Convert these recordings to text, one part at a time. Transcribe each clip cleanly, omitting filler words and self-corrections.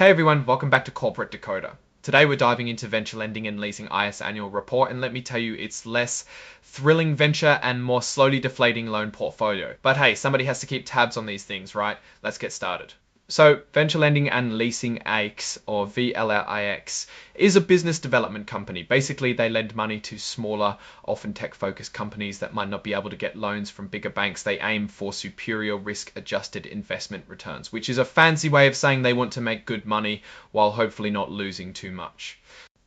Hey everyone, welcome back to Corporate Decoder. Today we're diving into venture lending and leasing IS annual report, and let me tell you, it's less thrilling venture and more slowly deflating loan portfolio. But hey, somebody has to keep tabs on these things, right? Let's get started. So, Venture Lending and Leasing Inc., or VLIX, is a business development company. Basically, they lend money to smaller, often tech-focused companies that might not be able to get loans from bigger banks. They aim for superior risk-adjusted investment returns, which is a fancy way of saying they want to make good money while hopefully not losing too much.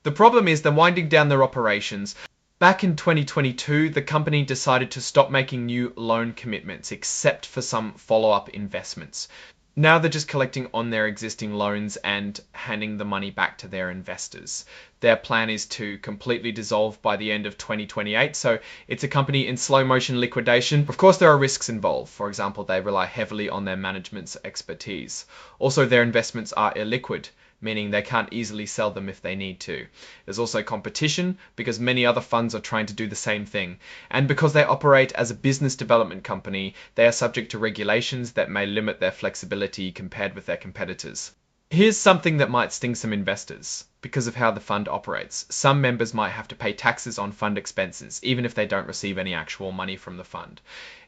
The problem is they're winding down their operations. Back in 2022, the company decided to stop making new loan commitments, except for some follow-up investments. Now they're just collecting on their existing loans and handing the money back to their investors. Their plan is to completely dissolve by the end of 2028, so it's a company in slow motion liquidation. Of course, there are risks involved. For example, they rely heavily on their management's expertise. Also, their investments are illiquid, meaning they can't easily sell them if they need to. There's also competition because many other funds are trying to do the same thing. And because they operate as a business development company, they are subject to regulations that may limit their flexibility compared with their competitors. Here's something that might sting some investors. Because of how the fund operates, some members might have to pay taxes on fund expenses, even if they don't receive any actual money from the fund.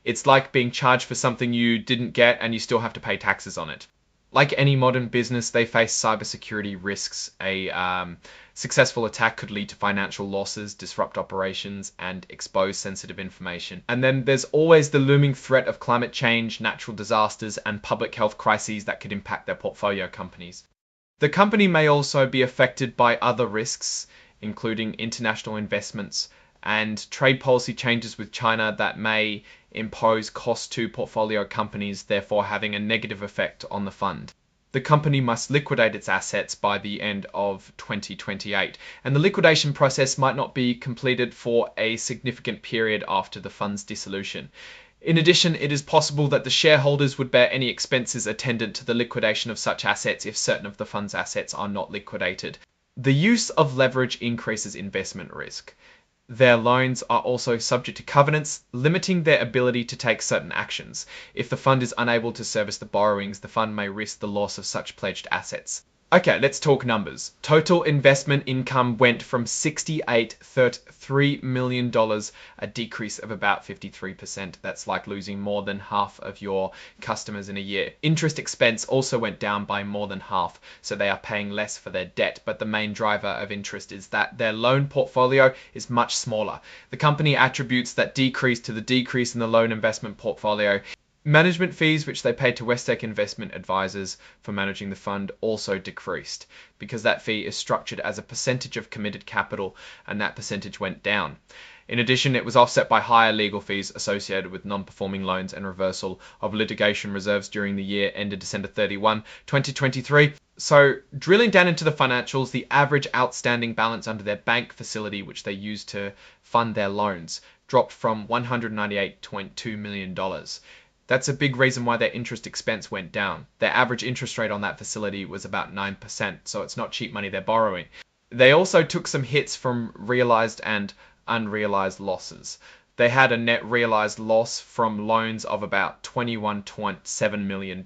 It's like being charged for something you didn't get and you still have to pay taxes on it. Like any modern business, they face cybersecurity risks. A successful attack could lead to financial losses, disrupt operations, and expose sensitive information. And then there's always the looming threat of climate change, natural disasters, and public health crises that could impact their portfolio companies. The company may also be affected by other risks, including international investments and trade policy changes with China that may impose costs to portfolio companies, therefore having a negative effect on the fund. The company must liquidate its assets by the end of 2028, and the liquidation process might not be completed for a significant period after the fund's dissolution. In addition, it is possible that the shareholders would bear any expenses attendant to the liquidation of such assets if certain of the fund's assets are not liquidated. The use of leverage increases investment risk. Their loans are also subject to covenants, limiting their ability to take certain actions. If the fund is unable to service the borrowings, the fund may risk the loss of such pledged assets. Okay, let's talk numbers. Total investment income went from $68.3 million, a decrease of about 53%. That's like losing more than half of your customers in a year. Interest expense also went down by more than half, so they are paying less for their debt. But the main driver of interest is that their loan portfolio is much smaller. The company attributes that decrease to the decrease in the loan investment portfolio. Management fees, which they paid to Westec Investment Advisors for managing the fund, also decreased because that fee is structured as a percentage of committed capital, and that percentage went down. In addition, it was offset by higher legal fees associated with non-performing loans and reversal of litigation reserves during the year ended December 31, 2023. So, drilling down into the financials, the average outstanding balance under their bank facility, which they use to fund their loans, dropped from $198.2 million. That's a big reason why their interest expense went down. Their average interest rate on that facility was about 9%, so it's not cheap money they're borrowing. They also took some hits from realized and unrealized losses. They had a net realized loss from loans of about $21.7 million,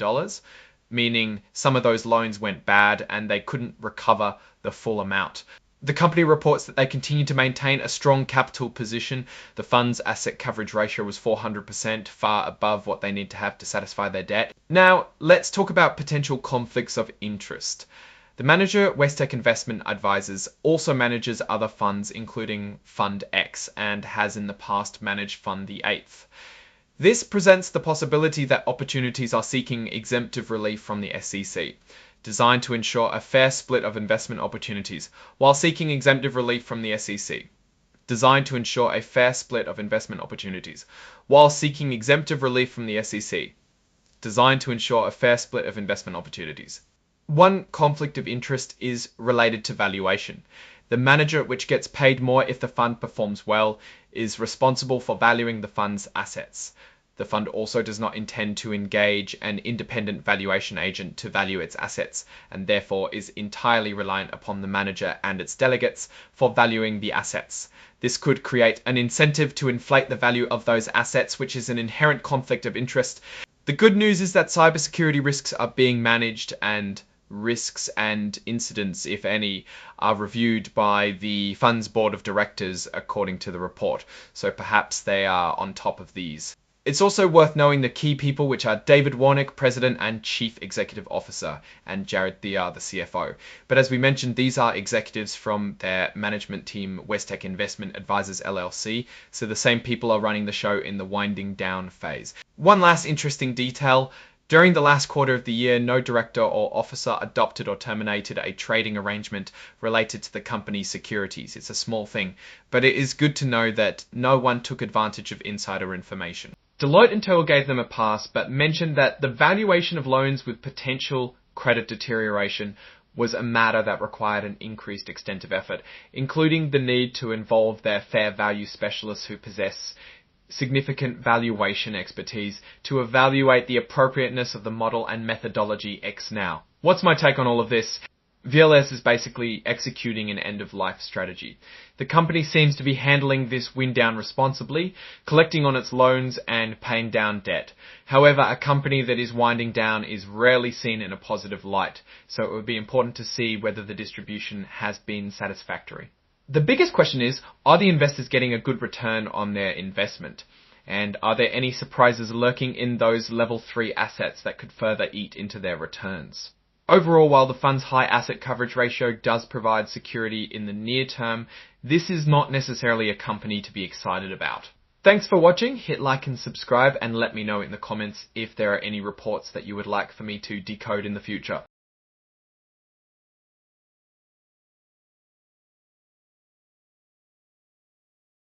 meaning some of those loans went bad and they couldn't recover the full amount. The company reports that they continue to maintain a strong capital position. The fund's asset coverage ratio was 400%, far above what they need to have to satisfy their debt. Now, let's talk about potential conflicts of interest. The manager, Westec Investment Advisors, also manages other funds, including Fund X, and has in the past managed Fund the 8th. This presents the possibility that opportunities are seeking exemptive relief from the SEC. Designed to ensure a fair split of investment opportunities while seeking exemptive relief from the SEC. Designed to ensure a fair split of investment opportunities while seeking exemptive relief from the SEC. Designed to ensure a fair split of investment opportunities. One conflict of interest is related to valuation. The manager, which gets paid more if the fund performs well, is responsible for valuing the fund's assets. The fund also does not intend to engage an independent valuation agent to value its assets, and therefore is entirely reliant upon the manager and its delegates for valuing the assets. This could create an incentive to inflate the value of those assets, which is an inherent conflict of interest. The good news is that cybersecurity risks are being managed and risks and incidents, if any, are reviewed by the fund's board of directors according to the report. So perhaps they are on top of these. It's also worth knowing the key people, which are David Warnick, President and Chief Executive Officer, and Jared Thiar, the CFO. But as we mentioned, these are executives from their management team, Westech Investment Advisors LLC, so the same people are running the show in the winding down phase. One last interesting detail. During the last quarter of the year, no director or officer adopted or terminated a trading arrangement related to the company's securities. It's a small thing, but it is good to know that no one took advantage of insider information. Deloitte and Toll gave them a pass, but mentioned that the valuation of loans with potential credit deterioration was a matter that required an increased extent of effort, including the need to involve their fair value specialists who possess significant valuation expertise to evaluate the appropriateness of the model and methodology X now. What's my take on all of this? VLS is basically executing an end-of-life strategy. The company seems to be handling this wind down responsibly, collecting on its loans and paying down debt. However, a company that is winding down is rarely seen in a positive light, so it would be important to see whether the distribution has been satisfactory. The biggest question is, are the investors getting a good return on their investment? And are there any surprises lurking in those level 3 assets that could further eat into their returns? Overall, while the fund's high asset coverage ratio does provide security in the near term, this is not necessarily a company to be excited about. Thanks for watching. Hit like and subscribe and let me know in the comments if there are any reports that you would like for me to decode in the future.